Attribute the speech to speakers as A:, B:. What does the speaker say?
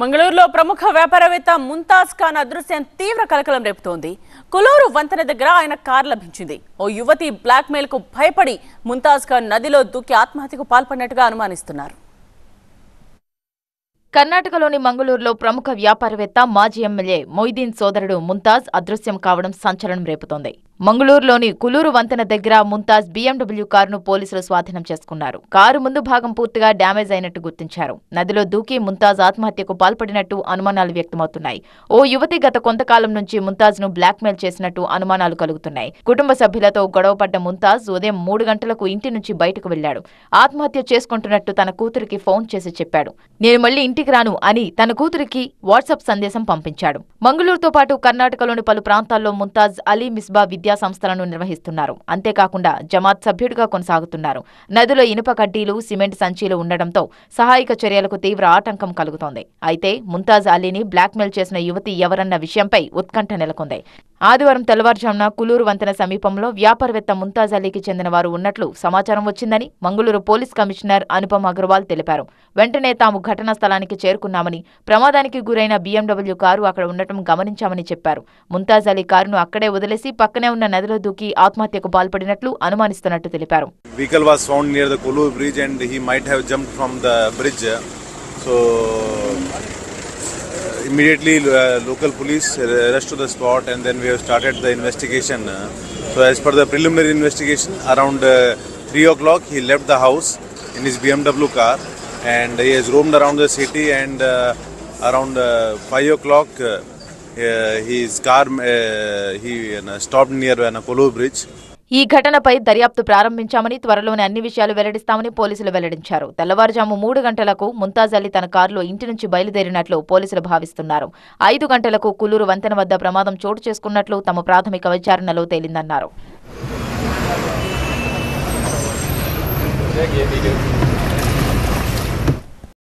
A: మంగళూరులో ప్రముఖ వ్యాపారవేత్త ముంతాజ్ ఖాన్ అదృశ్యం తీవ్ర కలకలం రేపుతోంది. కులూరు వంతెన దగ్గర ఆయన కారు లభించింది. ఓ యువతి బ్లాక్ మెయిల్ కు భయపడి ముంతాజ్ ఖాన్ నదిలో దూకి ఆత్మహత్యకు పాల్పడినట్టుగా అనుమానిస్తున్నారు.
B: కర్ణాటకలోని మంగళూరులో ప్రముఖ వ్యాపారవేత్త మాజీ ఎమ్మెల్యే మొయిదీన్ సోదరుడు ముంతాజ్ అదృశ్యం కావడం సంచలనం రేపుతోంది. మంగళూరులోని కులూరు వంతెన దగ్గర ముంతాజ్ BMW కారును పోలీసులు స్వాధీనం చేసుకున్నారు. కారు ముందు భాగం పూర్తిగా డ్యామేజ్ అయినట్టు గుర్తించారు. నదిలో దూకి ముంతాజ్ ఆత్మహత్యకు పాల్పడినట్టు అనుమానాలు వ్యక్తమవుతున్నాయి. ఓ యువతి గత కొంతకాలం నుంచి ముంతాజ్ను బ్లాక్మెయిల్ చేసినట్టు అనుమానాలు కలుగుతున్నాయి. కుటుంబ సభ్యులతో గొడవపడ్డ ముంతాజ్ ఉదయం 3 గంటలకు ఇంటి నుంచి బయటకు వెళ్లాడు. ఆత్మహత్య చేసుకుంటున్నట్టు తన కూతురికి ఫోన్ చేసి చెప్పాడు. నేను మళ్లీ ఇంటికి రాను అని తన కూతురికి వాట్సాప్ సందేశం పంపించాడు. మంగళూరుతో పాటు కర్ణాటకలోని పలు ప్రాంతాల్లో ముంతాజ్ అలీ మిస్బా విద్యా సంస్థలను నిర్వహిస్తున్నారు. అంతేకాకుండా జమాత్ సభ్యుడిగా కొనసాగుతున్నారు. నదిలో ఇనుప కడ్డీలు, సిమెంట్ సంచీలు ఉండడంతో సహాయక చర్యలకు తీవ్ర ఆటంకం కలుగుతోంది. అయితే ముంతాజ్ అలీని బ్లాక్మెయిల్ చేసిన యువతి ఎవరన్న విషయంపై ఉత్కంఠ నెలకొంది. ఆదివారం తెల్లవారుజామున కులూరు వంతెన సమీపంలో వ్యాపారవేత్త ముంతాజ్ అలీకి చెందిన వారు ఉన్నట్లు సమాచారం వచ్చిందని మంగళూరు పోలీస్ కమిషనర్ అనుపమ్ అగర్వాల్ తెలిపారు. వెంటనే తాము ఘటనా స్థలానికి చేరుకున్నామని, ప్రమాదానికి గురైన BMW కారు అక్కడ ఉండటం గమనించామని చెప్పారు. ముంతాజ్ అలీ కారును అక్కడే వదిలేసి పక్కనే ఉన్న నదిలో దూకి ఆత్మహత్యకు పాల్పడినట్లు అనుమానిస్తున్నట్టు తెలిపారు.
C: Vehicle was found near the Kollur bridge and he might have jumped from the bridge. So immediately local police rushed to the spot and then we have started the investigation. So as per the preliminary investigation, around 3 o'clock he left the house in his BMW car and he has roamed around the city and around 5 o'clock his car he stopped near Kollur bridge.
B: ఈ ఘటనపై దర్యాప్తు ప్రారంభించామని, త్వరలోనే అన్ని విషయాలు వెల్లడిస్తామని పోలీసులు వెల్లడించారు. తెల్లవారుజాము 3 గంటలకు ముంతాజ్ అలీ తన కారులో ఇంటి నుంచి బయలుదేరినట్లు పోలీసులు భావిస్తున్నారు. 5 గంటలకు కులూరు వంతెన వద్ద ప్రమాదం చోటు చేసుకున్నట్లు తమ ప్రాథమిక విచారణలో తేలిందన్నారు.